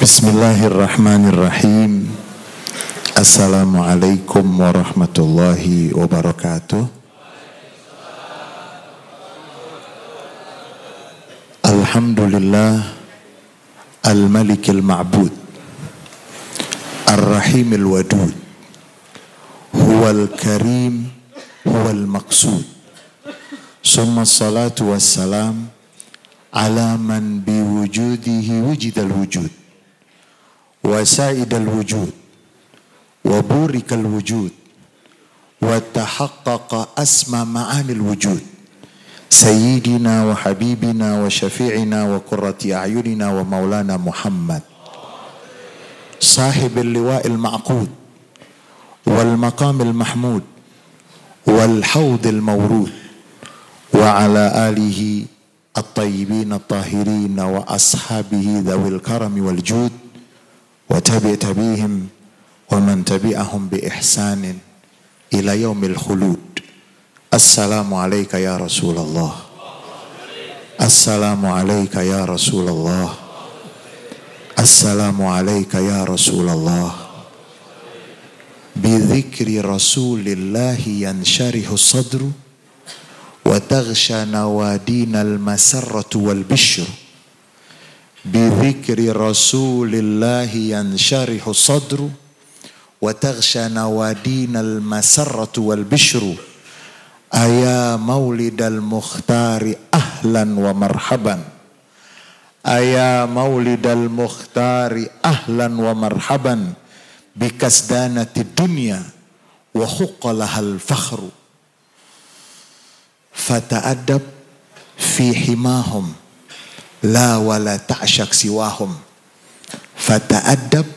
Bismillahirrahmanirrahim. Assalamualaikum warahmatullahi wabarakatuh. Alhamdulillah al-malikil ma'bud ar-rahimil wadud huwal karim huwal maqsud. Summa salatu wassalam ala man biwujudihi wujidal wujud wa sa'idal wujud wa burikal wujud wa tahaqqaqa asma ma'anil wujud sayyidina wa habibina wa syafi'ina wa qurrati a'yunina wa maulana Muhammad sahibil liwa'il ma'qud wal maqamil mahmud wal hawdil mawrud wa ala alihi at-tayyibin at-tahirin wa ashabihi dhawil karami wal jud wa tabi'ihim wa man tabi'ahum bi ihsanin ila yaumil khulud. Assalamu alayka ya Rasulullah. Assalamu alayka ya Rasulullah. Assalamu alayka ya Rasulullah. Bi dzikri Rasulillahi yansharihu sadru wa taghsha nawadinal masarratu wal bishru. Bidzikri Rasulillahi yansharihu sadru wa taghsha nawadinal masarratu wal bishru. Aya maulidal mukhtari ahlan wa marhaban. Aya maulidal mukhtari ahlan wa marhaban bikasdanati dunya wa huqqalahal fakhru. Fata'adab fi himahum la wala ta'syak siwahum. Fata'adab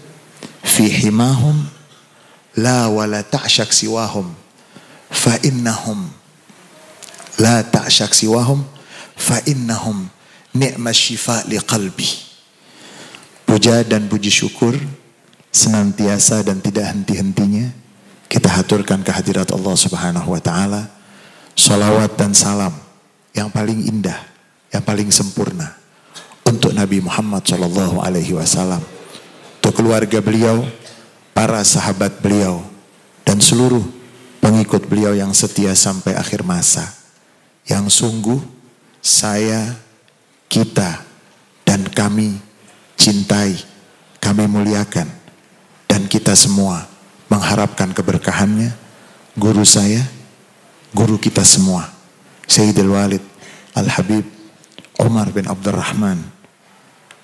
fi himahum la wala ta'syak siwahum. Fa innahum la ta'syak siwahum fa innahum ni'mas syifa li qalbi. Puja dan puji syukur senantiasa dan tidak henti-hentinya kita haturkan kehadirat Allah Subhanahu wa taala. Salawat dan salam yang paling indah, yang paling sempurna untuk Nabi Muhammad SAW, untuk keluarga beliau, para sahabat beliau, dan seluruh pengikut beliau yang setia sampai akhir masa. Yang sungguh saya, kita, dan kami cintai, kami muliakan, dan kita semua mengharapkan keberkahannya. Guru saya, guru kita semua, Sayyidul Walid Al-Habib Umar bin Abdurrahman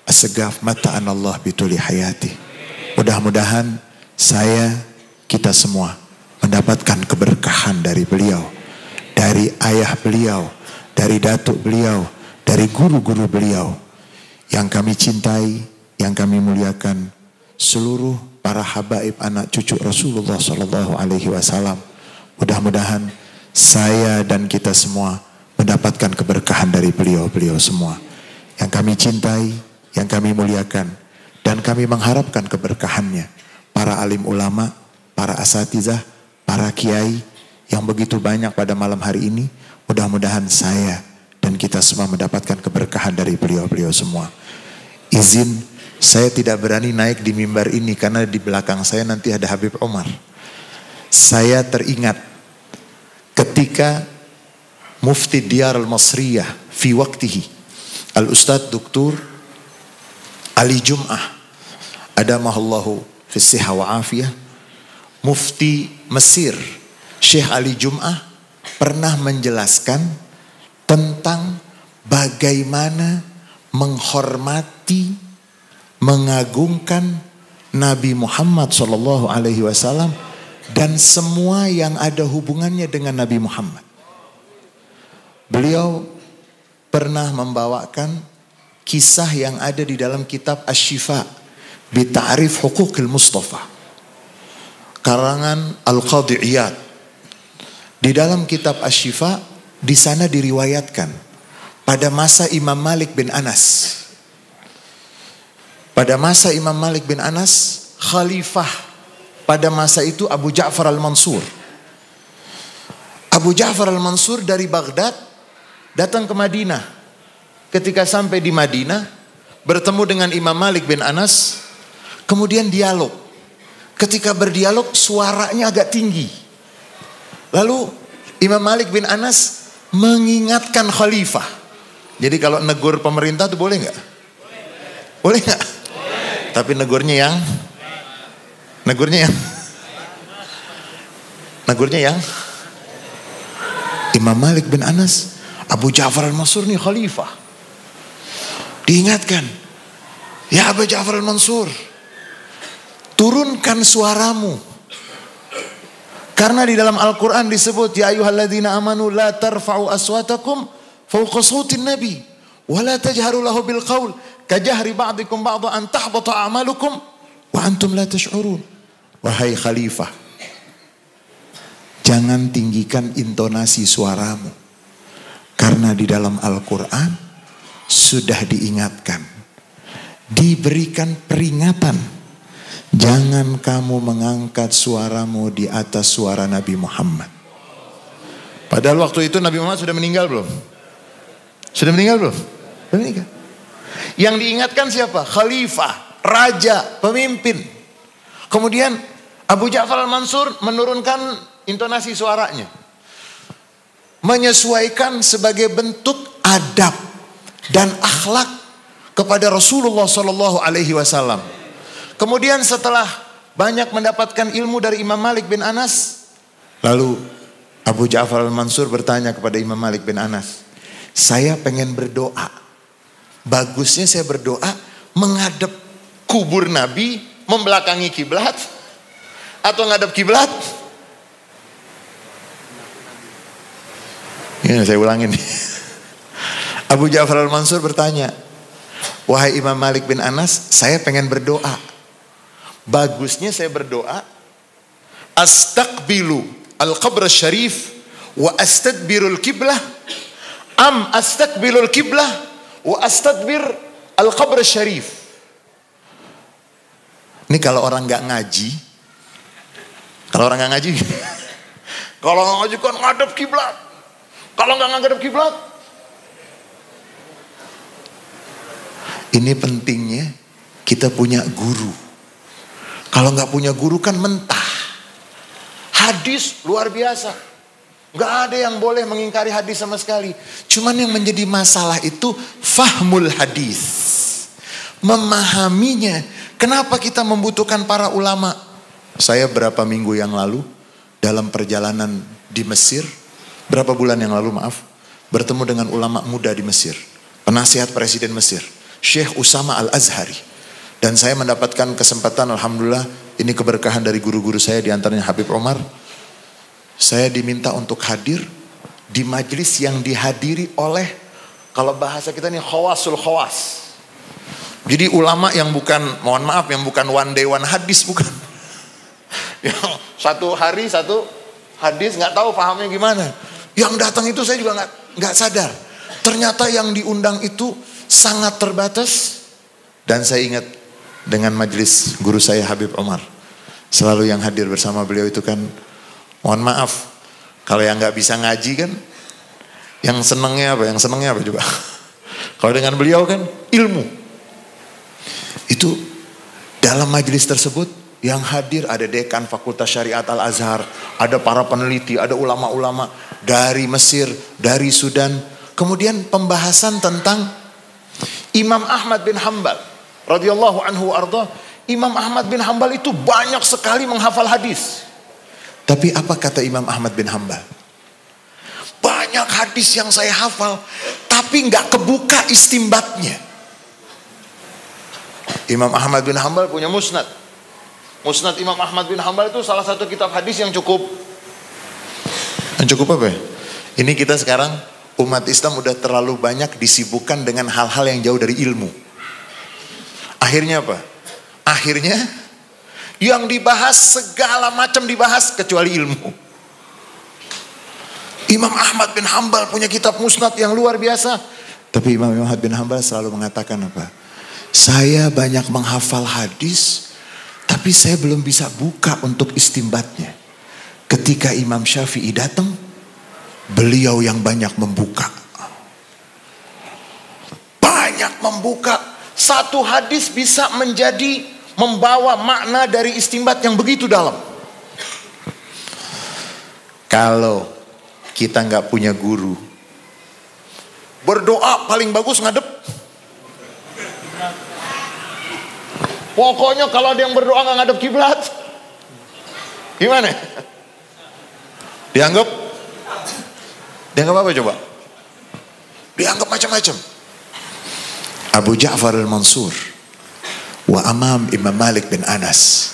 As-Segaf mata'an Allah bituli hayati. Mudah-mudahan saya, kita semua mendapatkan keberkahan dari beliau, dari ayah beliau, dari datuk beliau, dari guru-guru beliau yang kami cintai, yang kami muliakan, seluruh para habaib anak cucu Rasulullah SAW. Mudah-mudahan saya dan kita semua mendapatkan keberkahan dari beliau-beliau semua yang kami cintai, yang kami muliakan, dan kami mengharapkan keberkahannya. Para alim ulama, para asatizah, para kiai yang begitu banyak pada malam hari ini, mudah-mudahan saya dan kita semua mendapatkan keberkahan dari beliau-beliau semua. Izin, saya tidak berani naik di mimbar ini karena di belakang saya nanti ada Habib Umar. Saya teringat ketika Mufti Diyar Al-Masriyah fi waktihi Al-Ustadz Dr. Ali Jum'ah adamahallahu fissiha wa afiyah, Mufti Mesir Syekh Ali Jum'ah pernah menjelaskan tentang bagaimana menghormati, mengagungkan Nabi Muhammad SAW dan semua yang ada hubungannya dengan Nabi Muhammad. Beliau pernah membawakan kisah yang ada di dalam kitab Asy-Syifa bi Ta'rif Huquqil Mustafa karangan Al-Qadhi Iyad. Di dalam kitab Asy-Syifa di sana diriwayatkan pada masa Imam Malik bin Anas. Pada masa Imam Malik bin Anas, khalifah pada masa itu Abu Ja'far Al-Mansur. Abu Ja'far Al-Mansur dari Baghdad datang ke Madinah. Ketika sampai di Madinah, bertemu dengan Imam Malik bin Anas, Kemudian dialog. Ketika berdialog suaranya agak tinggi. Lalu Imam Malik bin Anas mengingatkan khalifah. Jadi kalau negur pemerintah tuh boleh nggak? Boleh nggak? Tapi negurnya yang Imam Malik bin Anas, Abu Ja'far al-Mansur nih khalifah. Diingatkan, ya Abu Ja'far al-Mansur, turunkan suaramu. Karena di dalam Al-Quran disebut, ya ayyuhalladzina amanu la tarfa'u aswatakum fawqa sautin nabi wa la tajharu lahu bil qaul kajahri ba'dikum ba'dha an tahbata a'malukum wa antum la tash'urun. Wahai khalifah, jangan tinggikan intonasi suaramu. Karena di dalam Al-Quran sudah diingatkan, diberikan peringatan, jangan kamu mengangkat suaramu di atas suara Nabi Muhammad. Padahal waktu itu Nabi Muhammad sudah meninggal belum? Sudah meninggal belum? Sudah meninggal. Yang diingatkan siapa? Khalifah, raja, pemimpin. Kemudian Abu Ja'far al-Mansur menurunkan intonasi suaranya, menyesuaikan sebagai bentuk adab dan akhlak kepada Rasulullah Sallallahu Alaihi Wasallam. Kemudian setelah banyak mendapatkan ilmu dari Imam Malik bin Anas, lalu Abu Ja'far al-Mansur bertanya kepada Imam Malik bin Anas, saya pengen berdoa. Bagusnya saya berdoa menghadap kubur Nabi, membelakangi kiblat, atau ngadap kiblat? Ya, saya ulangin. Abu Ja'far al-Mansur bertanya, wahai Imam Malik bin Anas, saya pengen berdoa. Bagusnya saya berdoa, astaqbilu al-qabr syarif wa astadbirul kiblah, am astaqbilul kiblah wa astadbir al-qabr syarif. Ini kalau orang nggak ngaji, kalau nggak ngaji kan ngadep kiblat. Kalau nggak ngadep kiblat, ini pentingnya kita punya guru. Kalau nggak punya guru kan mentah. Hadis luar biasa, nggak ada yang boleh mengingkari hadis sama sekali. Cuman yang menjadi masalah itu fahmul hadis, memahaminya. Kenapa kita membutuhkan para ulama? Saya berapa minggu yang lalu dalam perjalanan di Mesir, berapa bulan yang lalu bertemu dengan ulama muda di Mesir, penasihat Presiden Mesir, Syekh Usama Al-Azhari. Dan saya mendapatkan kesempatan, alhamdulillah, ini keberkahan dari guru-guru saya, diantaranya Habib Omar. Saya diminta untuk hadir di majelis yang dihadiri oleh, kalau bahasa kita ini khawasul khawas. Jadi ulama yang bukan, mohon maaf, yang bukan one day one hadis, bukan. Yang satu hari satu hadis, nggak tahu pahamnya gimana. Yang datang itu saya juga nggak sadar. Ternyata yang diundang itu sangat terbatas. Dan saya ingat dengan majelis guru saya Habib Omar, selalu yang hadir bersama beliau itu kan, mohon maaf, kalau yang nggak bisa ngaji kan, yang senengnya apa? Yang senengnya apa coba? Kalau dengan beliau kan ilmu. Itu dalam majelis tersebut yang hadir ada dekan Fakultas Syariat Al-Azhar, ada para peneliti, ada ulama-ulama dari Mesir, dari Sudan. Kemudian pembahasan tentang Imam Ahmad bin Hanbal radhiyallahu anhu arda. Imam Ahmad bin Hanbal itu banyak sekali menghafal hadis. Tapi apa kata Imam Ahmad bin Hanbal? Banyak hadis yang saya hafal, tapi nggak kebuka istimbatnya. Imam Ahmad bin Hanbal punya musnad. Musnad Imam Ahmad bin Hanbal itu salah satu kitab hadis yang cukup apa ya? Ini kita sekarang umat Islam udah terlalu banyak disibukkan dengan hal-hal yang jauh dari ilmu. Akhirnya apa? Akhirnya yang dibahas segala macam dibahas kecuali ilmu. Imam Ahmad bin Hanbal punya kitab musnad yang luar biasa. Tapi Imam Ahmad bin Hanbal selalu mengatakan apa? Saya banyak menghafal hadis, tapi saya belum bisa buka untuk istimbatnya. Ketika Imam Syafi'i datang, beliau yang banyak membuka. Banyak membuka. Satu hadis bisa menjadi membawa makna dari istimbat yang begitu dalam. Kalau kita nggak punya guru, berdoa paling bagus ngadep. Pokoknya kalau ada yang berdoa nggak ngadep kiblat, gimana? Dianggap apa coba? Dianggap macam-macam. Abu Ja'far al-Mansur wa Amam Imam Malik bin Anas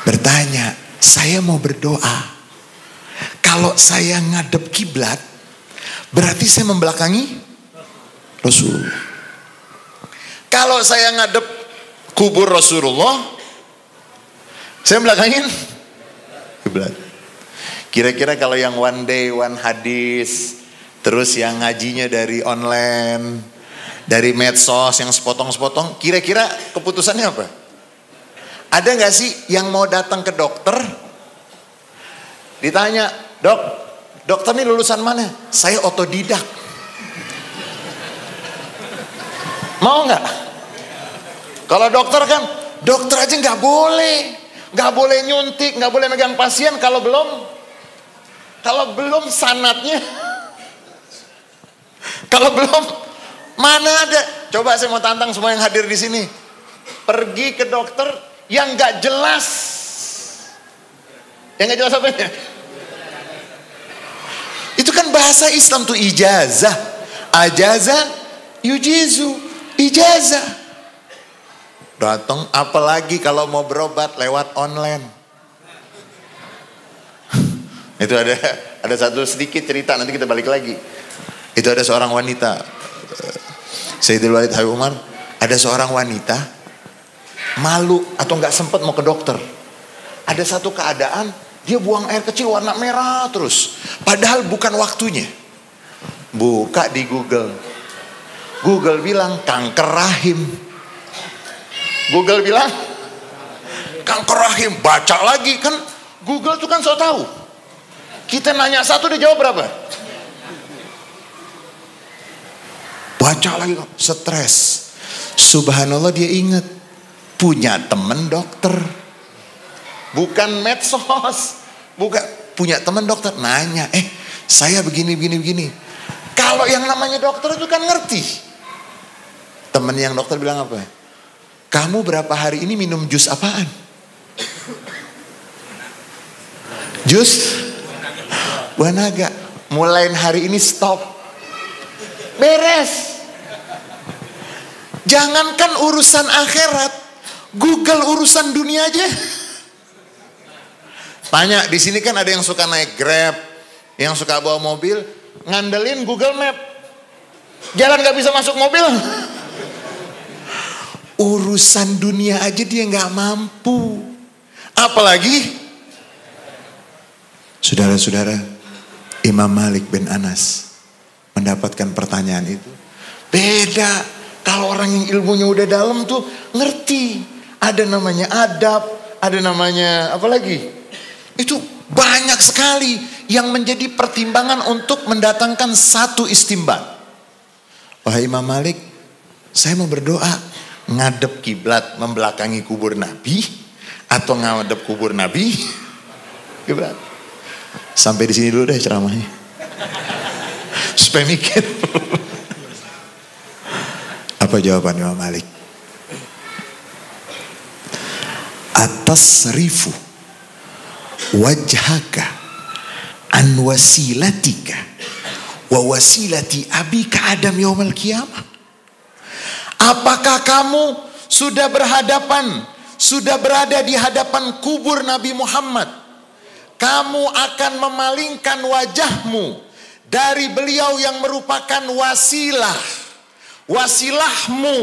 bertanya, saya mau berdoa. Kalau saya ngadep kiblat, berarti saya membelakangi Rasulullah. Kalau saya ngadep kubur Rasulullah, saya belakangin kiblat. Kira-kira kalau yang one day one hadis, terus yang ngajinya dari online, dari medsos yang sepotong-sepotong, kira-kira keputusannya apa? Ada nggak sih yang mau datang ke dokter, ditanya, dokter ini lulusan mana? Saya otodidak. Mau nggak? Kalau dokter kan, dokter aja nggak boleh nyuntik, nggak boleh megang pasien kalau belum sanatnya, kalau belum, mana ada? Coba saya mau tantang semua yang hadir di sini, pergi ke dokter yang nggak jelas, apanya? Itu kan bahasa Islam tuh ijazah, ajaza, yujizu, ijazah. Datang, apalagi kalau mau berobat lewat online. Itu ada satu sedikit cerita, nanti kita balik lagi. Itu ada seorang wanita, Sayyidul Walid Habib Umar, ada seorang wanita malu atau nggak sempat mau ke dokter. Ada satu keadaan dia buang air kecil warna merah terus, padahal bukan waktunya. Buka di Google bilang kanker rahim. Google bilang kanker rahim, baca lagi, kan Google tuh kan so tahu. Kita nanya satu, dia jawab berapa? Baca lagi, stres. Subhanallah, dia ingat punya teman dokter, bukan medsos, bukan, punya teman dokter. Nanya, saya begini. Kalau yang namanya dokter itu kan ngerti. Teman yang dokter bilang apa? Kamu berapa hari ini minum jus apaan? Jus buah naga. Mulai hari ini stop. Beres. Jangankan urusan akhirat, Google urusan dunia aja. Tanya, di sini kan ada yang suka naik Grab, yang suka bawa mobil, ngandelin Google Map. Jalan gak bisa masuk mobil. Urusan dunia aja dia gak mampu, apalagi saudara-saudara. Imam Malik bin Anas mendapatkan pertanyaan itu. Beda kalau orang yang ilmunya udah dalam tuh ngerti. Ada namanya adab, ada namanya apa lagi? Itu banyak sekali yang menjadi pertimbangan untuk mendatangkan satu istimbat. Wahai Imam Malik, saya mau berdoa, ngadep kiblat membelakangi kubur Nabi atau ngadep kubur Nabi kiblat? Sampai di sini dulu deh ceramahnya, supaya mikir. Apa jawaban Imam Malik? Atasrifu wajhaka an wasilatika wa wasilati abika Adam yaumal qiyamah. Apakah kamu sudah berada di hadapan kubur Nabi Muhammad? Kamu akan memalingkan wajahmu dari beliau yang merupakan wasilahmu,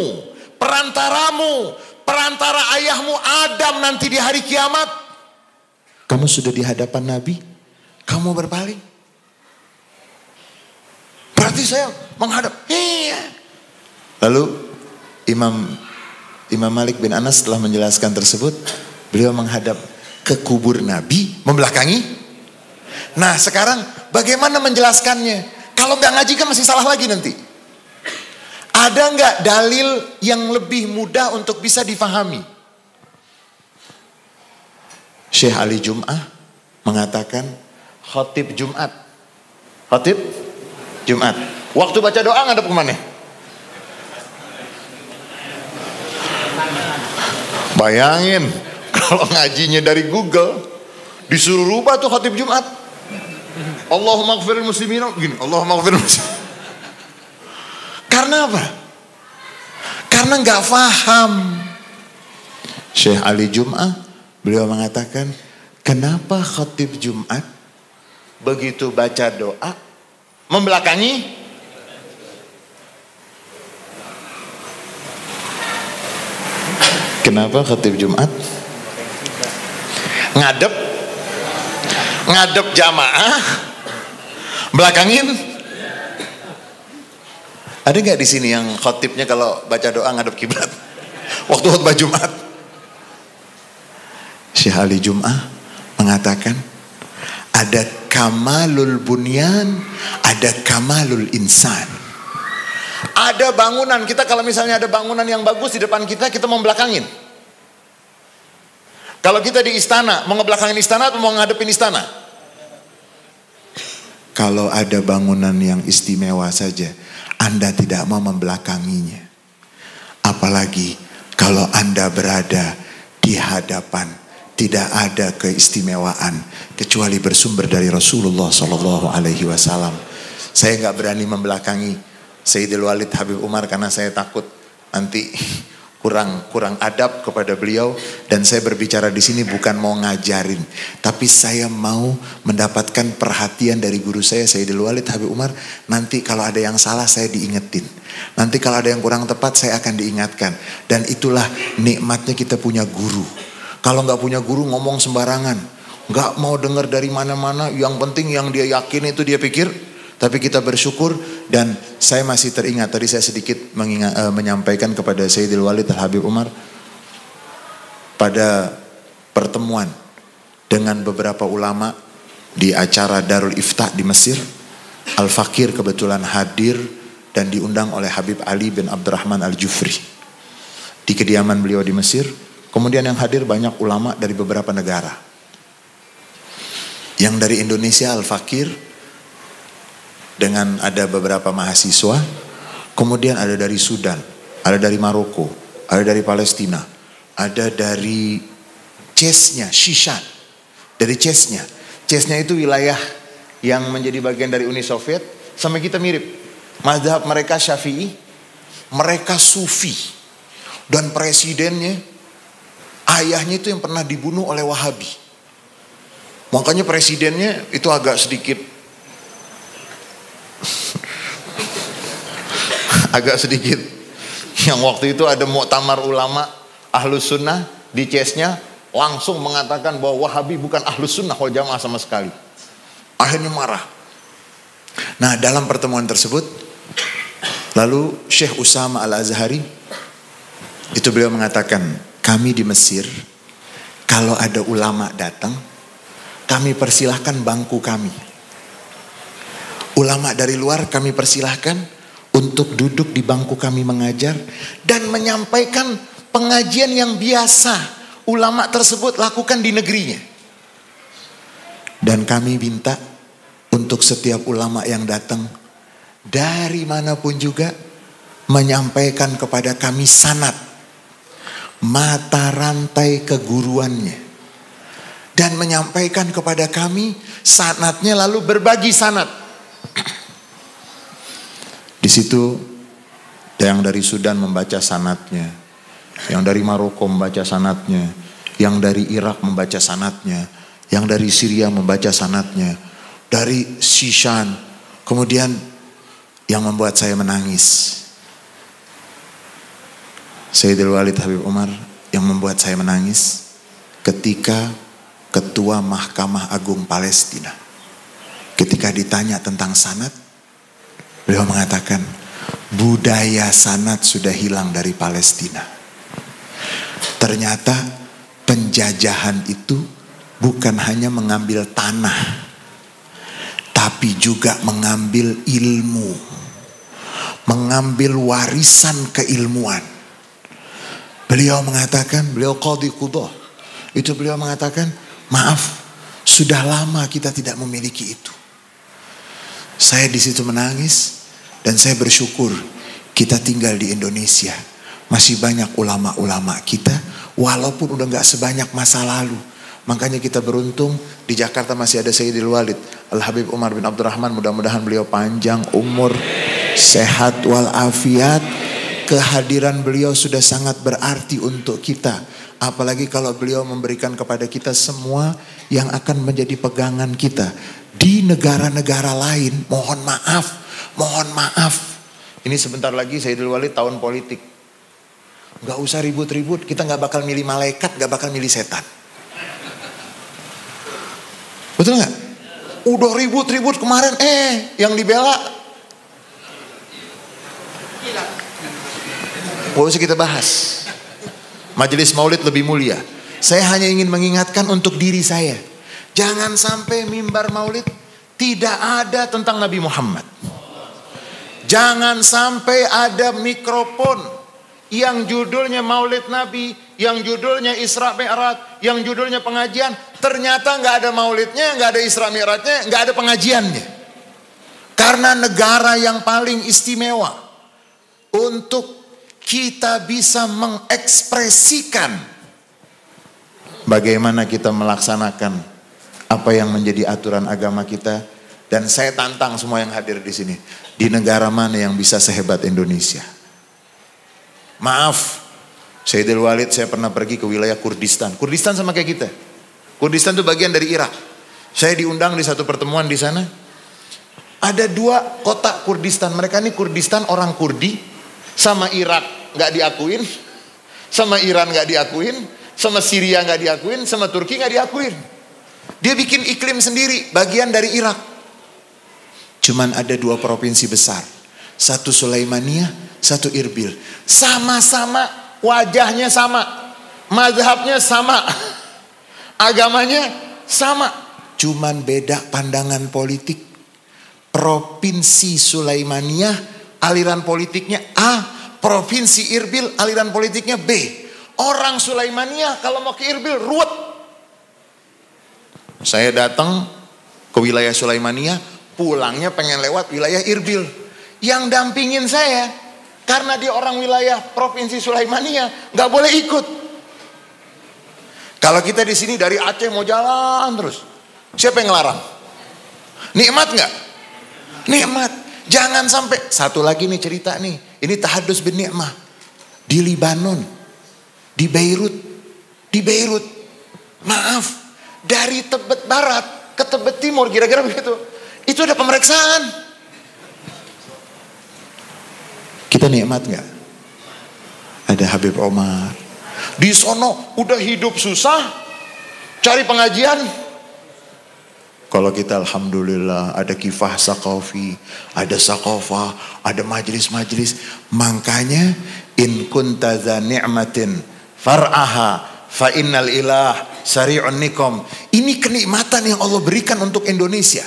perantaramu, perantara ayahmu Adam nanti di hari kiamat. Kamu sudah di hadapan Nabi, kamu berpaling. Berarti saya menghadap. Iya. Lalu Imam Malik bin Anas setelah menjelaskan tersebut, beliau menghadap ke kubur Nabi, membelakangi. Nah sekarang bagaimana menjelaskannya? Kalau nggak ngaji kan masih salah lagi nanti. Ada nggak dalil yang lebih mudah untuk bisa difahami? Syekh Ali Jum'ah mengatakan khotib Jumat. Khotib Jumat. Waktu baca doa ngadep kemana? Bayangin kalau ngajinya dari Google, disuruh rubah tuh khotib Jumat. Allahumma ighfiril muslimin, gini, Allahumma ighfiril muslimin. Karena apa? Karena nggak paham. Syekh Ali Jum'ah beliau mengatakan, kenapa khotib Jumat begitu baca doa membelakangi? Kenapa khotib Jumat ngadep jamaah belakangin? Ada nggak di sini yang khotibnya kalau baca doa ngadep kiblat waktu khutbah Jumat? Syekh Ali Jum'ah mengatakan ada kamalul bunyan, ada kamalul insan. Ada bangunan, kita kalau misalnya ada bangunan yang bagus di depan kita, kita mau belakangin. Kalau kita di istana, mau ngebelakangin istana atau mau ngadepin istana? Kalau ada bangunan yang istimewa saja, Anda tidak mau membelakanginya. Apalagi kalau Anda berada di hadapan, tidak ada keistimewaan kecuali bersumber dari Rasulullah SAW. Saya nggak berani membelakangi Sayyidil Walid Habib Umar karena saya takut nanti kurang adab kepada beliau, dan saya berbicara di sini bukan mau ngajarin, tapi saya mau mendapatkan perhatian dari guru saya Sayyidil Walid Habib Umar. Nanti kalau ada yang salah saya diingetin, nanti kalau ada yang kurang tepat saya akan diingatkan. Dan itulah nikmatnya kita punya guru. Kalau nggak punya guru ngomong sembarangan, nggak mau dengar dari mana-mana. Yang penting yang dia yakin itu dia pikir. Tapi kita bersyukur, dan saya masih teringat tadi saya sedikit menyampaikan kepada Sayyidil Walid Habib Umar pada pertemuan dengan beberapa ulama di acara Darul Iftah di Mesir. Al-Fakir kebetulan hadir dan diundang oleh Habib Ali bin Abdurrahman Al-Jufri di kediaman beliau di Mesir. Kemudian yang hadir banyak ulama dari beberapa negara. Yang dari Indonesia Al-Fakir dengan ada beberapa mahasiswa, kemudian ada dari Sudan, ada dari Maroko, ada dari Palestina, ada dari Chechnya, Shishan, dari Chechnya. Chechnya itu wilayah yang menjadi bagian dari Uni Soviet, sama kita mirip. Mazhab mereka Syafi'i, mereka Sufi, dan presidennya, ayahnya itu yang pernah dibunuh oleh Wahabi. Makanya presidennya itu agak sedikit yang waktu itu ada muktamar ulama Ahlus Sunnah di Chechnya, langsung mengatakan bahwa Wahabi bukan Ahlus Sunnah wal Jamaah sama sekali. Akhirnya marah. Nah, dalam pertemuan tersebut lalu Syekh Usama Al-Azhari itu beliau mengatakan, kami di Mesir kalau ada ulama datang, kami persilahkan bangku kami. Ulama dari luar kami persilahkan untuk duduk di bangku kami mengajar dan menyampaikan pengajian yang biasa ulama tersebut lakukan di negerinya. Dan kami minta untuk setiap ulama yang datang dari manapun juga menyampaikan kepada kami sanad, mata rantai keguruannya, dan menyampaikan kepada kami sanadnya, lalu berbagi sanad. Di situ yang dari Sudan membaca sanadnya, yang dari Maroko membaca sanadnya, yang dari Irak membaca sanadnya, yang dari Syria membaca sanadnya, dari Shishan. Kemudian yang membuat saya menangis, Sayyidil Walid Habib Umar, yang membuat saya menangis ketika Ketua Mahkamah Agung Palestina, ketika ditanya tentang sanad, beliau mengatakan budaya sanad sudah hilang dari Palestina. Ternyata penjajahan itu bukan hanya mengambil tanah, tapi juga mengambil ilmu, mengambil warisan keilmuan. Beliau mengatakan, beliau qadhi qudah, itu beliau mengatakan Maaf, sudah lama kita tidak memiliki itu. Saya di situ menangis dan saya bersyukur kita tinggal di Indonesia. Masih banyak ulama-ulama kita, walaupun udah gak sebanyak masa lalu. Makanya kita beruntung di Jakarta masih ada Sayyidil Walid Al-Habib Umar bin Abdurrahman. Mudah-mudahan beliau panjang umur, sehat walafiat. Kehadiran beliau sudah sangat berarti untuk kita. Apalagi kalau beliau memberikan kepada kita semua yang akan menjadi pegangan kita. Di negara-negara lain, mohon maaf. Ini sebentar lagi Sayyidil Walid tahun politik. Gak usah ribut-ribut, kita gak bakal milih malaikat, gak bakal milih setan. Betul gak? Udah ribut-ribut kemarin, yang dibela gak usah kita bahas. Majelis maulid lebih mulia. Saya hanya ingin mengingatkan untuk diri saya. Jangan sampai mimbar maulid tidak ada tentang Nabi Muhammad. Jangan sampai ada mikrofon yang judulnya maulid Nabi, yang judulnya Isra Mi'raj, yang judulnya pengajian. Ternyata gak ada maulidnya, gak ada Isra Mi'rajnya, gak ada pengajiannya. Karena negara yang paling istimewa untuk kita bisa mengekspresikan bagaimana kita melaksanakan apa yang menjadi aturan agama kita. Dan saya tantang semua yang hadir di sini, di negara mana yang bisa sehebat Indonesia? Maaf, Sayyidil Walid saya pernah pergi ke wilayah Kurdistan. Kurdistan sama kayak kita. Kurdistan itu bagian dari Irak. Saya diundang di satu pertemuan di sana. Ada 2 kota Kurdistan. Mereka ini Kurdistan orang Kurdi. Sama Irak gak diakuin, sama Iran gak diakuin, sama Syria gak diakuin, sama Turki gak diakuin. Dia bikin iklim sendiri, bagian dari Irak. Cuman ada 2 provinsi besar, satu Sulaimaniyah, satu Irbil. Sama-sama wajahnya sama, mazhabnya sama, agamanya sama, cuman beda pandangan politik. Provinsi Sulaimaniyah aliran politiknya A, provinsi Irbil aliran politiknya B. Orang Sulaimaniyah kalau mau ke Irbil ruwet. Saya datang ke wilayah Sulaimaniyah, pulangnya pengen lewat wilayah Irbil. Yang dampingin saya, karena dia orang wilayah provinsi Sulaimaniyah, nggak boleh ikut. Kalau kita di sini dari Aceh mau jalan terus, siapa yang ngelarang? Nikmat nggak? Nikmat. Jangan sampai, satu lagi nih cerita nih, ini tahadus bin ni'mah. Di Libanon, di Beirut, maaf, dari Tebet Barat ke Tebet Timur, kira-kira begitu. Itu ada pemeriksaan. Kita nikmat gak? Ada Habib Omar. Di sono udah hidup susah, cari pengajian. Kalau kita alhamdulillah ada kifah saqafi, ada saqafah, ada majelis-majelis. Makanya in kunta za ni'matin far'aha fa innal ilah sari'un nikom. Ini kenikmatan yang Allah berikan untuk Indonesia.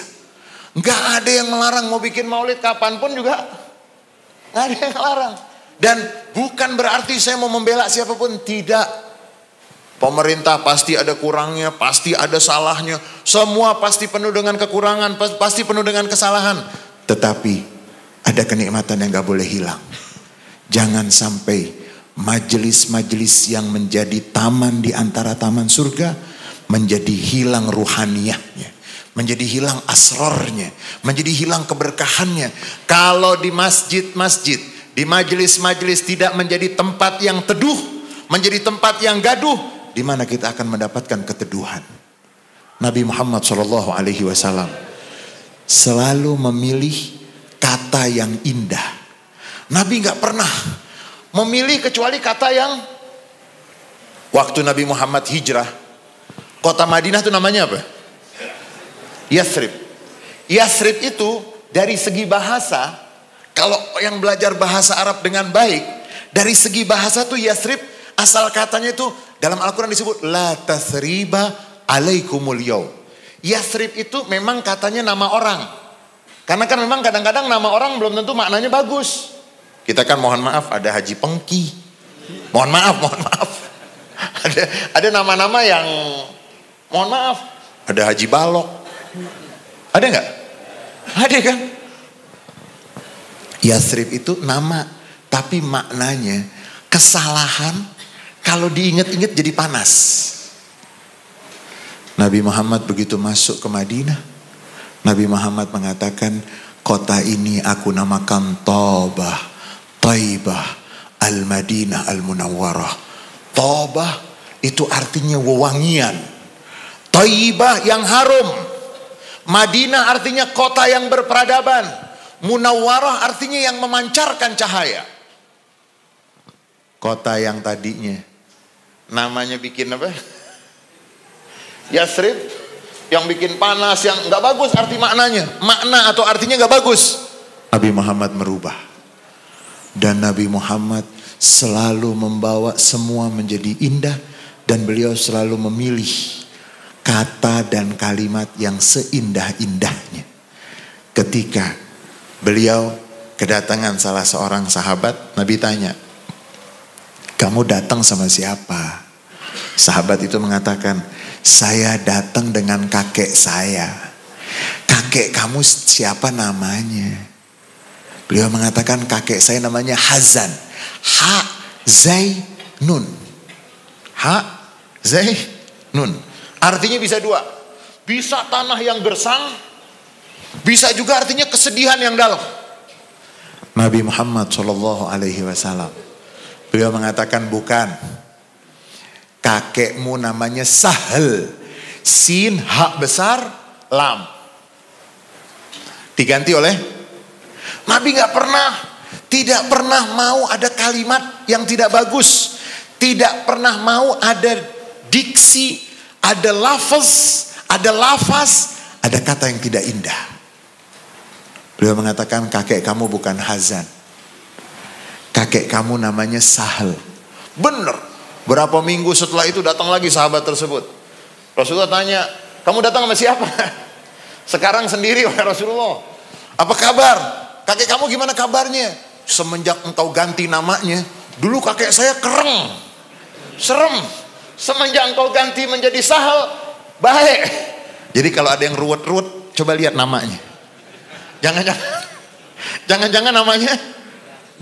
Enggak ada yang melarang mau bikin maulid kapanpun juga. Enggak ada yang melarang. Dan bukan berarti saya mau membela siapapun, tidak. Pemerintah pasti ada kurangnya, pasti ada salahnya. Semua pasti penuh dengan kekurangan, pasti penuh dengan kesalahan. Tetapi ada kenikmatan yang gak boleh hilang. Jangan sampai majelis-majelis yang menjadi taman di antara taman surga menjadi hilang ruhaniyahnya, menjadi hilang asrornya, menjadi hilang keberkahannya. Kalau di masjid-masjid, di majelis-majelis tidak menjadi tempat yang teduh, menjadi tempat yang gaduh, di mana kita akan mendapatkan keteduhan. Nabi Muhammad SAW selalu memilih kata yang indah. Nabi gak pernah memilih kecuali kata yang, waktu Nabi Muhammad hijrah, kota Madinah itu namanya apa? Yathrib. Yathrib itu dari segi bahasa, kalau yang belajar bahasa Arab dengan baik, dari segi bahasa tuh Yathrib, asal katanya itu dalam Al-Quran disebut la tathriba alaikumul yaum. Yathrib itu memang katanya nama orang. Karena kan memang kadang-kadang nama orang belum tentu maknanya bagus. Kita kan mohon maaf ada Haji Pengki. Mohon maaf. Ada nama-nama yang Mohon maaf, ada Haji Balok. Ada nggak? Ada kan? Yathrib itu nama, tapi maknanya kesalahan kalau diingat-ingat jadi panas. Nabi Muhammad begitu masuk ke Madinah, Nabi Muhammad mengatakan, kota ini aku namakan Taibah Al-Madinah Al-Munawwarah. Taibah itu artinya wewangian, Taibah yang harum. Madinah artinya kota yang berperadaban, Munawwarah artinya yang memancarkan cahaya. Kota yang tadinya namanya bikin apa? Yathrib, yang bikin panas, yang nggak bagus arti maknanya. Makna atau artinya nggak bagus. Nabi Muhammad merubah. Dan Nabi Muhammad selalu membawa semua menjadi indah. Dan beliau selalu memilih kata dan kalimat yang seindah-indahnya. Ketika beliau kedatangan salah seorang sahabat, Nabi tanya, kamu datang sama siapa? Sahabat itu mengatakan, saya datang dengan kakek saya. Kakek kamu siapa namanya? Beliau mengatakan, kakek saya namanya Hazan. Ha Zai Nun. Ha Zai Nun. Artinya bisa dua. Bisa tanah yang gersang, bisa juga artinya kesedihan yang dalam. Nabi Muhammad SAW, beliau mengatakan, bukan. Kakekmu namanya Sahel. Sin, hak besar, lam. Diganti oleh Nabi tidak pernah mau ada kalimat yang tidak bagus. Tidak pernah mau ada diksi, ada lafaz, ada kata yang tidak indah. Beliau mengatakan, kakek kamu bukan Hazan. Kakek kamu namanya Sahel. Benar. Berapa minggu setelah itu datang lagi sahabat tersebut. Rasulullah tanya, kamu datang sama siapa? Sekarang sendiri wahai Rasulullah. Apa kabar? Kakek kamu gimana kabarnya? Semenjak engkau ganti namanya, dulu kakek saya kereng, serem. Semenjak engkau ganti menjadi Sahel, baik. Jadi kalau ada yang ruwet-ruwet, coba lihat namanya. Jangan-jangan namanya.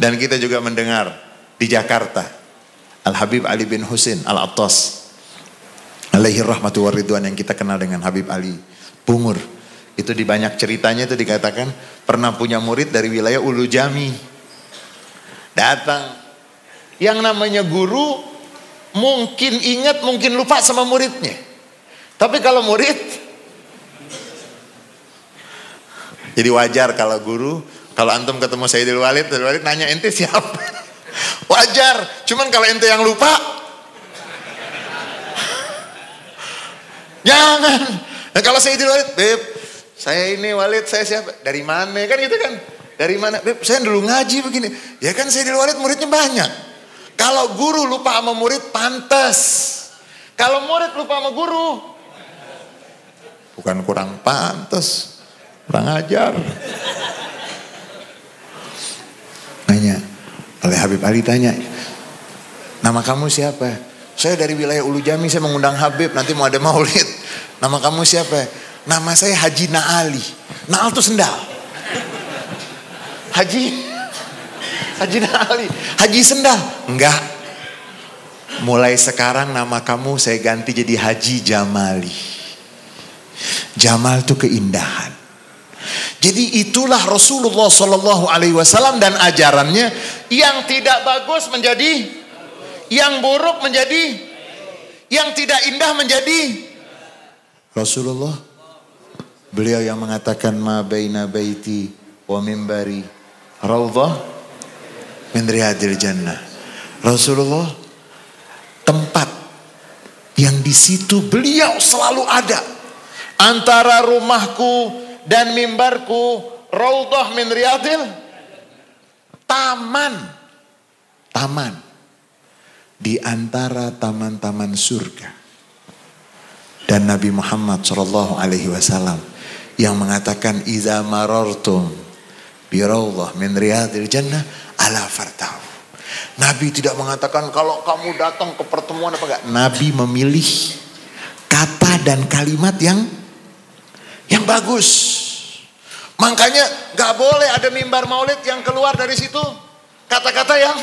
Dan kita juga mendengar di Jakarta, Al-Habib Ali bin Husin Al-Attas alaihi rahmatu waridwan, yang kita kenal dengan Habib Ali Bungur. Itu di banyak ceritanya itu dikatakan pernah punya murid dari wilayah Ulu Jami. Datang. Yang namanya guru mungkin ingat, mungkin lupa sama muridnya. Tapi kalau murid, jadi wajar kalau guru, kalau antum ketemu Sayyidil Walid nanya ente siapa? Wajar, cuman kalau ente yang lupa, jangan. Nah, kalau saya itu Walid, Beb, saya ini Walid, saya siapa? Dari mana? Kan gitu kan? Dari mana? Beb, saya dulu ngaji begini. Ya kan saya di Walid muridnya banyak. Kalau guru lupa sama murid, pantas. Kalau murid lupa sama guru, bukan kurang pantas, kurang ajar. Nanya, oleh Habib Ali tanya, nama kamu siapa? Saya dari wilayah Ulu Jami, saya mengundang Habib, nanti mau ada maulid. Nama kamu siapa? Nama saya Haji Naali. Naal itu sendal. Haji Naali, Haji sendal. Enggak. Mulai sekarang nama kamu saya ganti jadi Haji Jamali. Jamal itu keindahan. Jadi itulah Rasulullah Sallallahu Alaihi Wasallam dan ajarannya. Yang tidak bagus menjadi, yang buruk menjadi, yang tidak indah menjadi. Rasulullah, beliau yang mengatakan ma baina baiti wa mimbari raudhah min riyadil jannah. Rasulullah, tempat yang di situ beliau selalu ada. Antara rumahku dan mimbarku, raudhah min riyadil, taman di antara taman-taman surga. Dan Nabi Muhammad sallallahu alaihi wasallam yang mengatakan iza marartum bi raudhah min riyadil jannah ala fartau. Nabi tidak mengatakan kalau kamu datang ke pertemuan apa enggak. Nabi memilih kata dan kalimat yang bagus. Makanya gak boleh ada mimbar maulid yang keluar dari situ kata-kata yang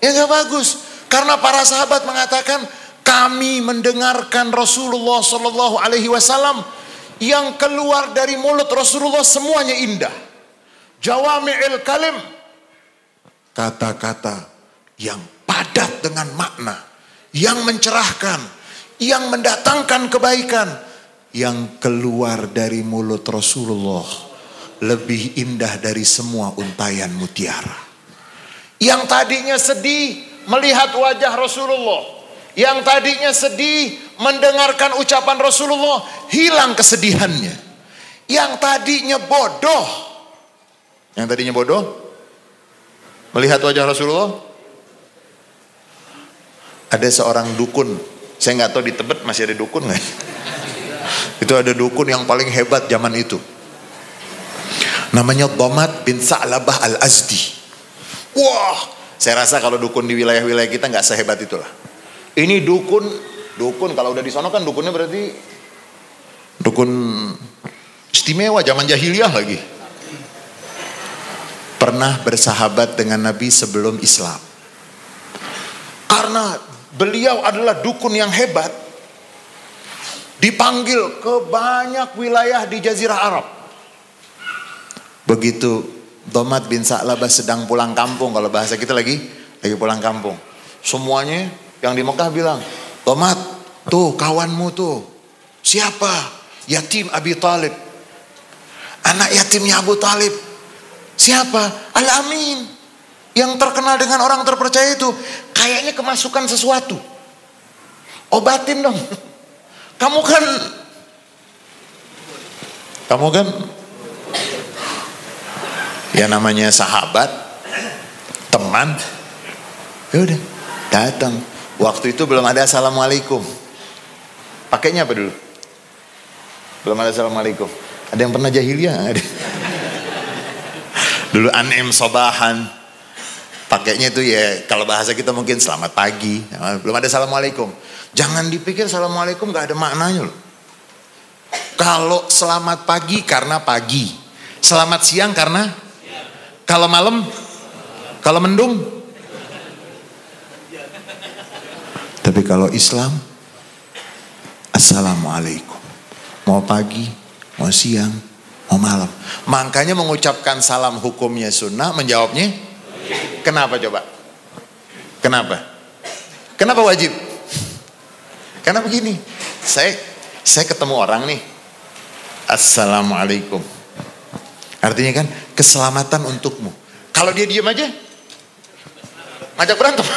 gak bagus. Karena para sahabat mengatakan, kami mendengarkan Rasulullah Sallallahu Alaihi Wasallam yang keluar dari mulut Rasulullah semuanya indah. Jawami'il kalim, kata-kata yang padat dengan makna, yang mencerahkan, yang mendatangkan kebaikan. Yang keluar dari mulut Rasulullah lebih indah dari semua untayan mutiara. Yang tadinya sedih melihat wajah Rasulullah, yang tadinya sedih mendengarkan ucapan Rasulullah, hilang kesedihannya. Yang tadinya bodoh melihat wajah Rasulullah. Ada seorang dukun, saya nggak tahu di Tebet masih ada dukun nggak? Itu ada dukun yang paling hebat zaman itu, namanya Dhammad bin Sa'labah al-Azdi. Wah, saya rasa kalau dukun di wilayah-wilayah kita nggak sehebat itulah. Ini dukun kalau udah di sono kan dukunnya berarti dukun istimewa, zaman jahiliyah lagi. Pernah bersahabat dengan Nabi sebelum Islam. Karena beliau adalah dukun yang hebat, dipanggil ke banyak wilayah di Jazirah Arab. Begitu Dhammad bin Sa'labah sedang pulang kampung, kalau bahasa kita lagi pulang kampung, semuanya yang di Mekah bilang, Dhammad, tuh kawanmu tuh, siapa? Yatim Abi Talib, anak yatimnya Abu Talib. Siapa? Al-Amin, yang terkenal dengan orang terpercaya itu. Kayaknya kemasukan sesuatu, obatin dong. Kamu kan ya namanya sahabat, teman. Ya udah, datang. Waktu itu belum ada assalamualaikum. Pakainya apa dulu? Belum ada assalamualaikum. Ada yang pernah jahiliyah? Ada. Dulu anem sobahan. Pakainya itu ya kalau bahasa kita mungkin selamat pagi. Belum ada assalamualaikum. Jangan dipikir assalamualaikum gak ada maknanya loh. Kalau selamat pagi karena pagi, selamat siang karena, kalau malam, kalau mendung. Tapi kalau Islam, assalamualaikum, mau pagi, mau siang, mau malam. Makanya mengucapkan salam hukumnya sunnah, menjawabnya kenapa coba? Kenapa wajib? Karena begini, saya ketemu orang nih, assalamualaikum, artinya kan keselamatan untukmu. Kalau dia diam aja, ngajak berantem.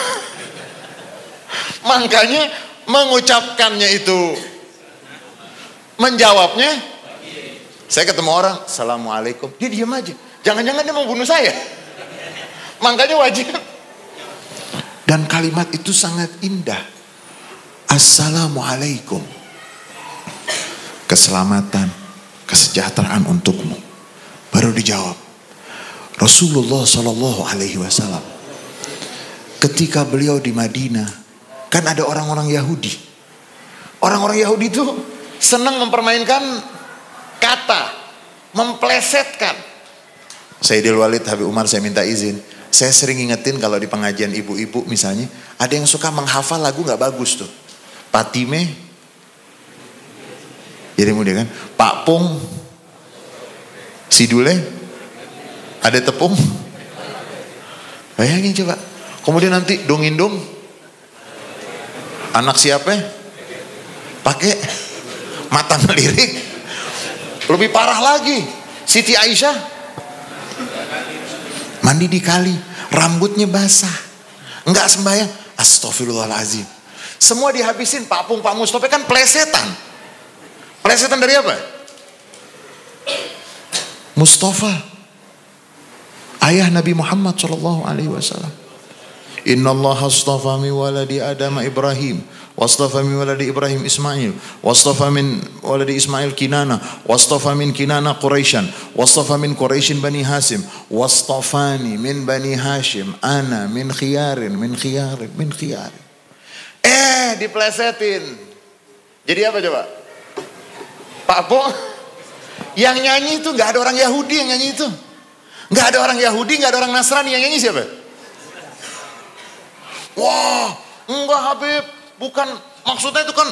Makanya mengucapkannya itu, menjawabnya. Saya ketemu orang, assalamualaikum, dia diam aja, jangan-jangan dia mau bunuh saya. Makanya wajib. Dan kalimat itu sangat indah. Assalamualaikum, keselamatan, kesejahteraan untukmu. Baru dijawab. Rasulullah Sallallahu Alaihi Wasallam ketika beliau di Madinah, kan ada orang-orang Yahudi. Orang-orang Yahudi itu senang mempermainkan kata, memplesetkan. Sayyidil Walid Habib Umar, saya minta izin, saya sering ingetin kalau di pengajian ibu-ibu misalnya, ada yang suka menghafal lagu gak bagus tuh. Patime, jadi mudah kan? Pak Pung, Sidule, ada tepung. Bayangin coba. Kemudian nanti dong-indong, anak siapa? Pakai matang lirik. Lebih parah lagi, Siti Aisyah mandi di kali, rambutnya basah, nggak sembahyang, astagfirullahaladzim. Semua dihabisin. Pak Pung, Pak Mustafa kan plesetan. Plesetan dari apa? Mustafa, ayah Nabi Muhammad sallallahu alaihi wasallam. Innallaha astafa min waladi Adam Ibrahim, wastafa min waladi Ibrahim Ismail, wastafa min waladi Ismail Kinana, wastafa min Kinana Quraisyan, wastafa min Quraisyin Bani Hasim, wastafani min Bani Hashim, ana min khiyarin min khiyarin min khiyarin. Diplesetin. Jadi apa coba? Pak Po, yang nyanyi itu nggak ada orang Yahudi yang nyanyi itu. Nggak ada orang Yahudi, nggak ada orang Nasrani. Yang nyanyi siapa? Wah, enggak Habib, bukan, maksudnya itu kan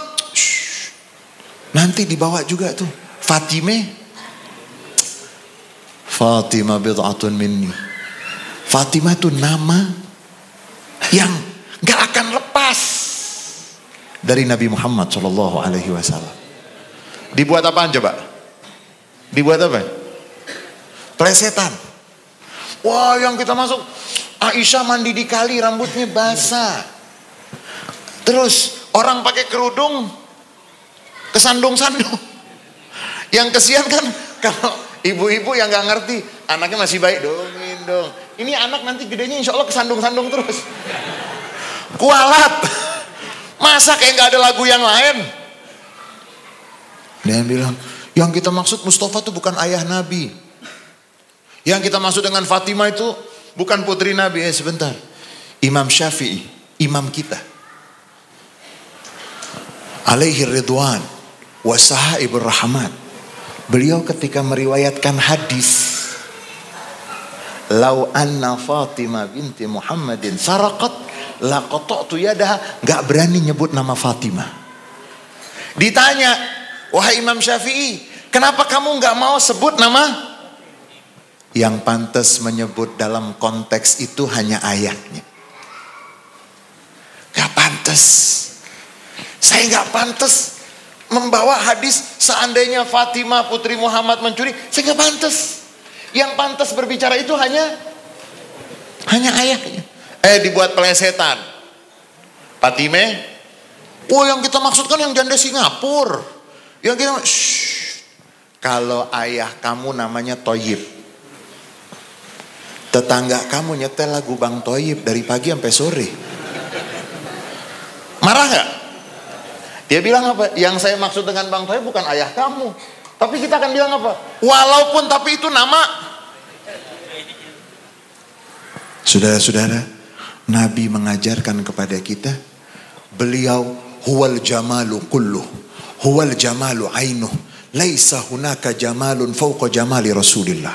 nanti dibawa juga tuh Fatimah bid'atun minni. Fatimah itu nama yang gak akan lepas dari Nabi Muhammad SAW. Dibuat apaan coba? Dibuat apa? Plesetan. Wah, yang kita masuk, Aisyah mandi di kali, rambutnya basah. Terus orang pakai kerudung kesandung-sandung. Yang kesian kan kalau ibu-ibu yang gak ngerti, anaknya masih baik, dongin dong. Ini anak nanti gedenya insya Allah kesandung-sandung terus. Kualat. Masa kayak gak ada lagu yang lain? Dia bilang, yang kita maksud Mustafa itu bukan ayah Nabi. Yang kita maksud dengan Fatimah itu bukan putri Nabi. Sebentar. Imam Syafi'i, imam kita, alaihi ridwan wa sahaibur rahmat, beliau ketika meriwayatkan hadis, lau anna Fatimah binti Muhammadin saraqat laqata'tu yadaha, gak berani nyebut nama Fatimah. Ditanya, wahai Imam Syafi'i, kenapa kamu gak mau sebut nama? Yang pantas menyebut dalam konteks itu hanya ayahnya. Gak pantas. Saya gak pantas membawa hadis seandainya Fatimah putri Muhammad mencuri. Saya gak pantas. Yang pantas berbicara itu hanya ayahnya. Dibuat pelesetan. Fatimah, oh yang kita maksudkan yang janda Singapura. Yang kita, kalau ayah kamu namanya Toyib, tetangga kamu nyetel lagu Bang Toyib dari pagi sampai sore, marah gak? Dia bilang apa? Yang saya maksud dengan Bang Toyib bukan ayah kamu. Tapi kita akan bilang apa? Walaupun tapi itu nama. Saudara-saudara, Nabi mengajarkan kepada kita, beliau huwal jamalu kulluh, huwal jamalu ainuh, laisa hunaka jamalun fauqa jamali Rasulillah.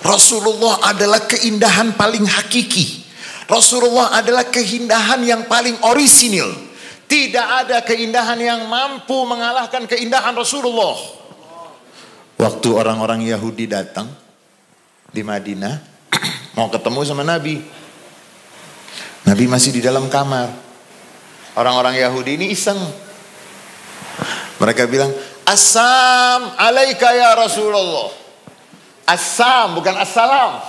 Rasulullah adalah keindahan paling hakiki. Rasulullah adalah keindahan yang paling orisinil. Tidak ada keindahan yang mampu mengalahkan keindahan Rasulullah. Waktu orang-orang Yahudi datang di Madinah, mau ketemu sama Nabi. Nabi masih di dalam kamar. Orang-orang Yahudi ini iseng. Mereka bilang, Assam alaika ya Rasulullah. Assam, bukan assalam.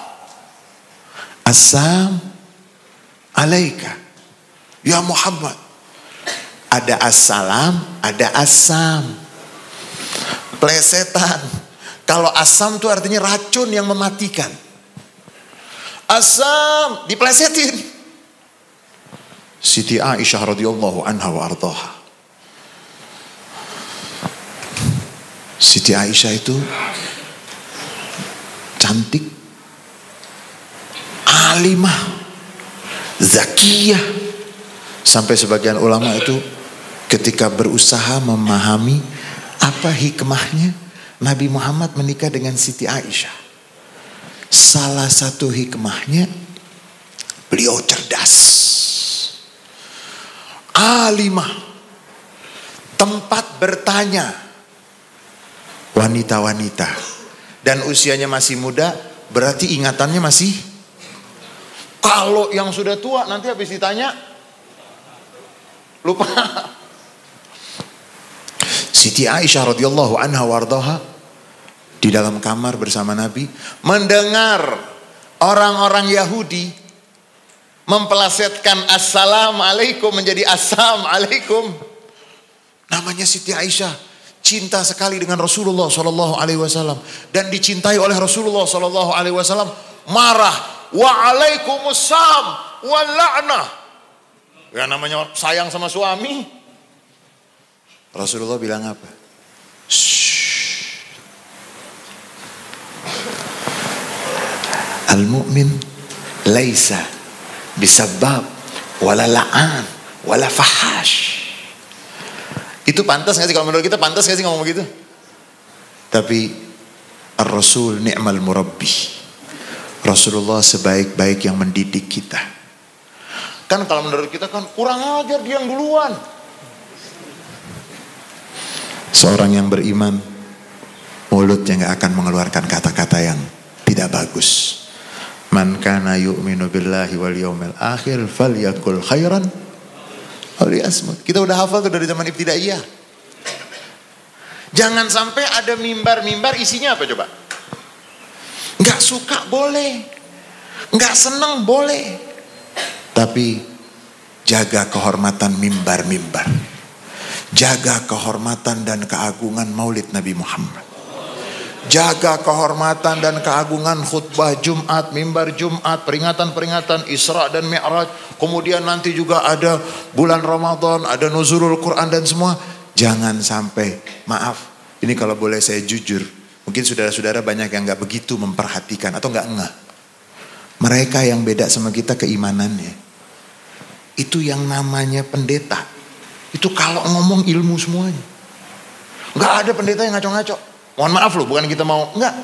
Assam alaika ya Muhammad. Ada assalam, ada assam. Plesetan. Kalau assam itu artinya racun yang mematikan. Assam, diplesetin. Siti Aisyah radhiyallahu anha wa ardhaha. Siti Aisyah itu cantik, alimah, zakiyah. Sampai sebagian ulama itu ketika berusaha memahami apa hikmahnya Nabi Muhammad menikah dengan Siti Aisyah. Salah satu hikmahnya, beliau cerdas, alimah, tempat bertanya wanita-wanita, dan usianya masih muda, berarti ingatannya masih. Kalau yang sudah tua nanti habis ditanya lupa. Siti Aisyah radhiyallahu anha wardaha di dalam kamar bersama Nabi mendengar orang-orang Yahudi mempelesetkan assalamualaikum menjadi assalamualaikum. Namanya Siti Aisyah cinta sekali dengan Rasulullah Shallallahu Alaihi Wasallam dan dicintai oleh Rasulullah Shallallahu Alaihi Wasallam. Marah, waalaikumsalam wala'nah. Ya namanya sayang sama suami. Rasulullah bilang apa? Al-mu'min laisa bisabab wala la'an wala fahash. Itu pantas gak sih? Kalau menurut kita pantas gak sih ngomong begitu? Tapi Ar-Rasul ni'mal murabbi. Rasulullah sebaik-baik yang mendidik kita. Kan kalau menurut kita kan kurang ajar dia yang duluan. Seorang yang beriman, mulutnya gak akan mengeluarkan kata-kata yang tidak bagus. Man kana yu'minu billahi wal yawmil akhir falyakul khairan aw liyasmut. Kita udah hafal tuh dari zaman ibtidaiyah. Jangan sampai ada mimbar-mimbar isinya apa coba? Enggak suka boleh, enggak senang boleh, tapi jaga kehormatan mimbar-mimbar, jaga kehormatan dan keagungan Maulid Nabi Muhammad, jaga kehormatan dan keagungan khutbah Jumat, mimbar Jumat, peringatan-peringatan Isra dan Mi'raj. Kemudian nanti juga ada bulan Ramadan, ada nuzulul Quran dan semua. Jangan sampai, maaf, ini kalau boleh saya jujur, mungkin saudara-saudara banyak yang gak begitu memperhatikan atau gak ngeh. Mereka yang beda sama kita keimanannya, itu yang namanya pendeta, itu kalau ngomong ilmu semuanya. Gak ada pendeta yang ngaco-ngaco. Mohon maaf loh, bukan kita mau, enggak.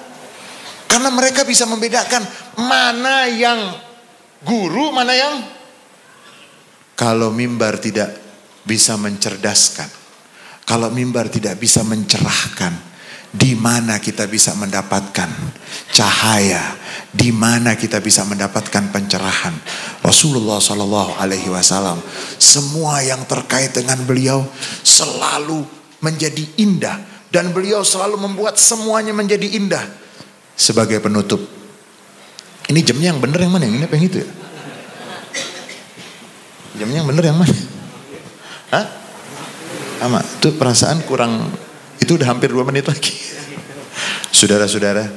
Karena mereka bisa membedakan mana yang guru, mana yang. Kalau mimbar tidak bisa mencerdaskan, kalau mimbar tidak bisa mencerahkan, di mana kita bisa mendapatkan cahaya, di mana kita bisa mendapatkan pencerahan. Rasulullah SAW, semua yang terkait dengan beliau selalu menjadi indah. Dan beliau selalu membuat semuanya menjadi indah. Sebagai penutup, ini jamnya yang bener yang mana? Yang ini apa yang itu ya? Jamnya yang bener yang mana? Hah? Sama, itu perasaan kurang. Itu udah hampir 2 menit lagi. Saudara-saudara,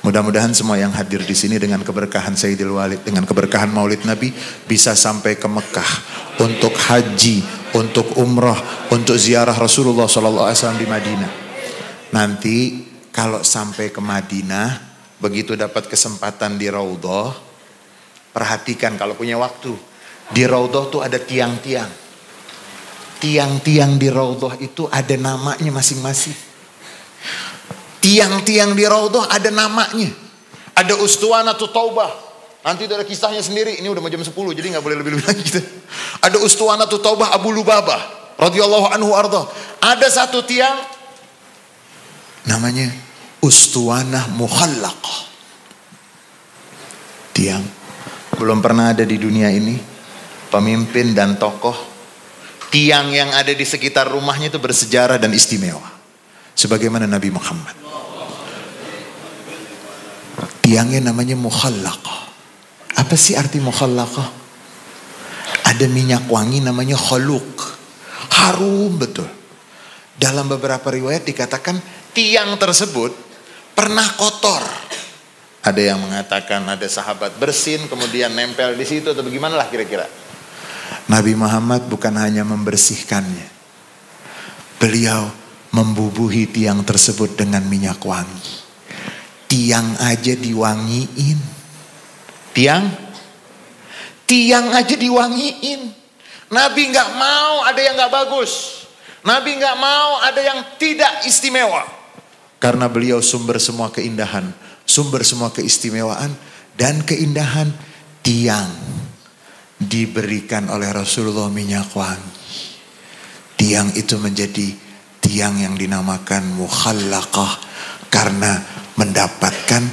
mudah-mudahan semua yang hadir di sini dengan keberkahan Sayyidil Walid, dengan keberkahan Maulid Nabi, bisa sampai ke Mekah untuk haji, untuk umrah, untuk ziarah Rasulullah SAW di Madinah. Nanti kalau sampai ke Madinah, begitu dapat kesempatan di Raudhah, perhatikan kalau punya waktu. Di Raudhah tuh ada tiang-tiang. Tiang-tiang di Raudhah itu ada namanya masing-masing. Tiang-tiang di Raudhah ada namanya. Ada Ustuwanatut Taubah. Nanti ada kisahnya sendiri. Ini udah mau jam 10, jadi gak boleh lebih-lebih lagi kita. Ada Ustuwanatut Taubah Abu Lubabah radhiyallahu anhu arda. Ada satu tiang namanya Ustuwanah Mukhallaqah. Tiang belum pernah ada di dunia ini pemimpin dan tokoh, tiang yang ada di sekitar rumahnya itu bersejarah dan istimewa sebagaimana Nabi Muhammad. Tiangnya namanya Mukhallaqah. Apa sih arti Mukhallaqah? Ada minyak wangi namanya khaluq, harum betul. Dalam beberapa riwayat dikatakan tiang tersebut pernah kotor. Ada yang mengatakan ada sahabat bersin kemudian nempel di situ atau bagaimana lah kira-kira. Nabi Muhammad bukan hanya membersihkannya, beliau membubuhi tiang tersebut dengan minyak wangi. Tiang aja diwangiin. Tiang aja diwangiin. Nabi gak mau ada yang gak bagus. Nabi gak mau ada yang tidak istimewa. Karena beliau sumber semua keindahan, sumber semua keistimewaan dan keindahan. Tiang diberikan oleh Rasulullah minyak wangi. Tiang itu menjadi tiang yang dinamakan Mukhallaqah karena mendapatkan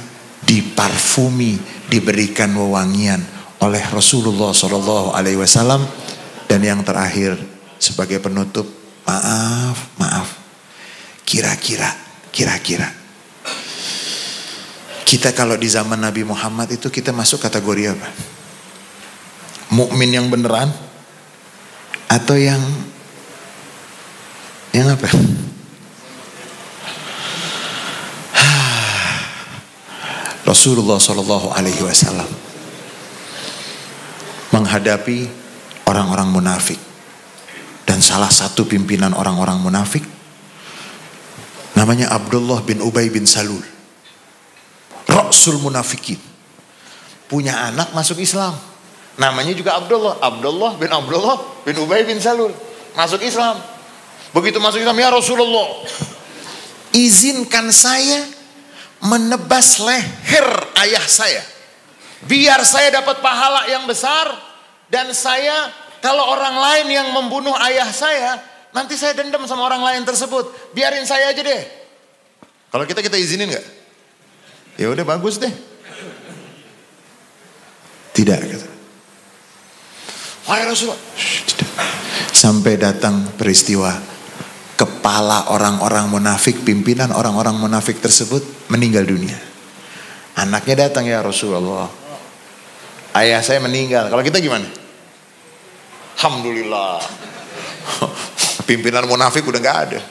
diparfumi, diberikan wewangian oleh Rasulullah SAW. Dan yang terakhir sebagai penutup, maaf, kira-kira kita kalau di zaman Nabi Muhammad itu kita masuk kategori apa? Mukmin yang beneran atau yang apa? Rasulullah SAW menghadapi orang-orang munafik, dan salah satu pimpinan orang-orang munafik namanya Abdullah bin Ubay bin Salul, Rasul munafikin, punya anak masuk Islam, namanya juga Abdullah bin Ubay bin Salul, masuk Islam. Begitu masuk Islam, ya Rasulullah, izinkan saya menebas leher ayah saya, biar saya dapat pahala yang besar. Dan saya, kalau orang lain yang membunuh ayah saya, nanti saya dendam sama orang lain tersebut. Biarin saya aja deh. Kalau kita izinin nggak? Ya udah, bagus deh. Tidak, kata. Wahai Rasulullah, tidak. Sampai datang peristiwa kepala orang-orang munafik, pimpinan orang-orang munafik tersebut meninggal dunia. Anaknya datang, ya Rasulullah, ayah saya meninggal. Kalau kita gimana? Alhamdulillah, pimpinan munafik udah gak ada.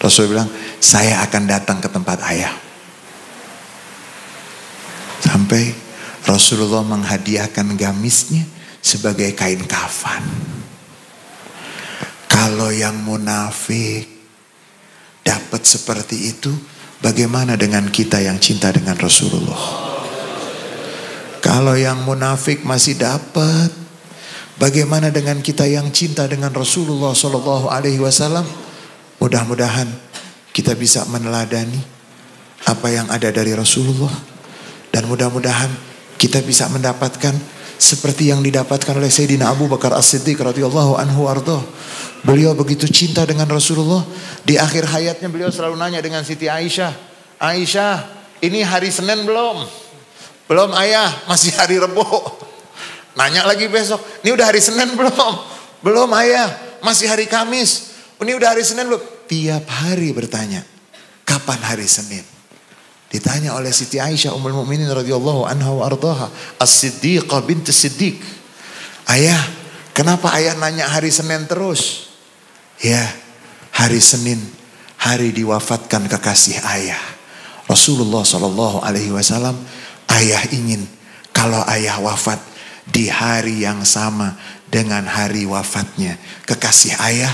Rasul bilang, saya akan datang ke tempat ayah. Sampai Rasulullah menghadiahkan gamisnya sebagai kain kafan. Kalau yang munafik dapat seperti itu, bagaimana dengan kita yang cinta dengan Rasulullah? Kalau yang munafik masih dapat, bagaimana dengan kita yang cinta dengan Rasulullah Sallallahu Alaihi Wasallam? Mudah-mudahan kita bisa meneladani apa yang ada dari Rasulullah, dan mudah-mudahan kita bisa mendapatkan seperti yang didapatkan oleh Sayyidina Abu Bakar As-Siddiq radhiyallahu anhu warḍah. Beliau begitu cinta dengan Rasulullah, di akhir hayatnya beliau selalu nanya dengan Siti Aisyah, Aisyah, ini hari Senin belum? Belum ayah, masih hari Rebo. Nanya lagi besok, ini udah hari Senin belum? Belum ayah, masih hari Kamis. Ini udah hari Senin belum? Tiap hari bertanya, kapan hari Senin? Ditanya oleh Siti Aisyah Ummul Mukminin radhiyallahu anha wa ardhaha, As-Siddiqah bint Siddiq. Ayah, kenapa ayah nanya hari Senin terus? Ya, hari Senin, hari diwafatkan kekasih ayah Rasulullah Sallallahu Alaihi Wasallam. Ayah ingin kalau ayah wafat di hari yang sama dengan hari wafatnya kekasih ayah.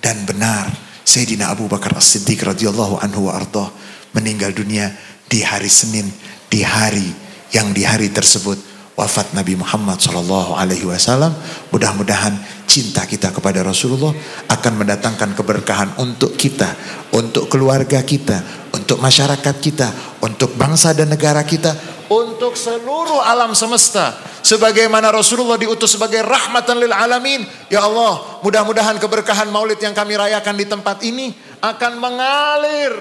Dan benar, Sayyidina Abu Bakar As-Siddiq radhiyallahu anhu wa ardhah meninggal dunia di hari Senin, di hari yang di hari tersebut wafat Nabi Muhammad sallallahu alaihi wasallam. Mudah-mudahan cinta kita kepada Rasulullah akan mendatangkan keberkahan untuk kita, untuk keluarga kita, untuk masyarakat kita, untuk bangsa dan negara kita, untuk seluruh alam semesta. Sebagaimana Rasulullah diutus sebagai rahmatan lil alamin. Ya Allah, mudah-mudahan keberkahan maulid yang kami rayakan di tempat ini akan mengalir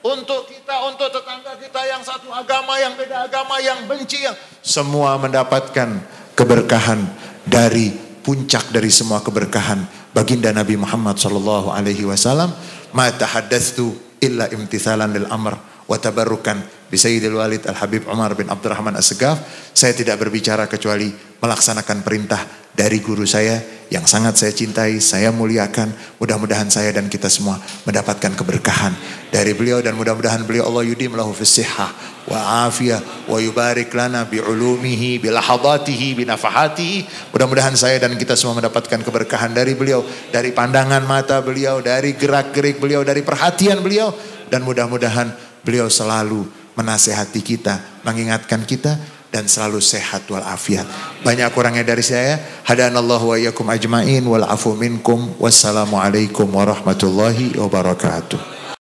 untuk kita, untuk tetangga kita yang satu agama, yang beda agama, yang benci, yang semua mendapatkan keberkahan dari puncak dari semua keberkahan baginda Nabi Muhammad sallallahu alaihi wasallam. Ma tahaddatsu illa imtithalan lil amr wa tabarrukan bi Sayyidil Walid Al Habib Umar bin Abdurrahman As-Segaf. Saya tidak berbicara kecuali melaksanakan perintah dari guru saya yang sangat saya cintai, saya muliakan. Mudah-mudahan saya dan kita semua mendapatkan keberkahan dari beliau, dan mudah-mudahan beliau Allah yudim lahu fis sihhah wa afiyah wa yubarik lana bi ulumihi bi lahadatihi bi nafahatihi. Mudah-mudahan saya dan kita semua mendapatkan keberkahan dari beliau, dari pandangan mata beliau, dari gerak-gerik beliau, dari perhatian beliau, dan mudah-mudahan beliau selalu menasehati kita, mengingatkan kita, dan selalu sehat walafiat. Banyak kurangnya dari saya. Hadanallahu wa iyyakum ajmain wal afu minkum. Wassalamualaikum warahmatullahi wabarakatuh.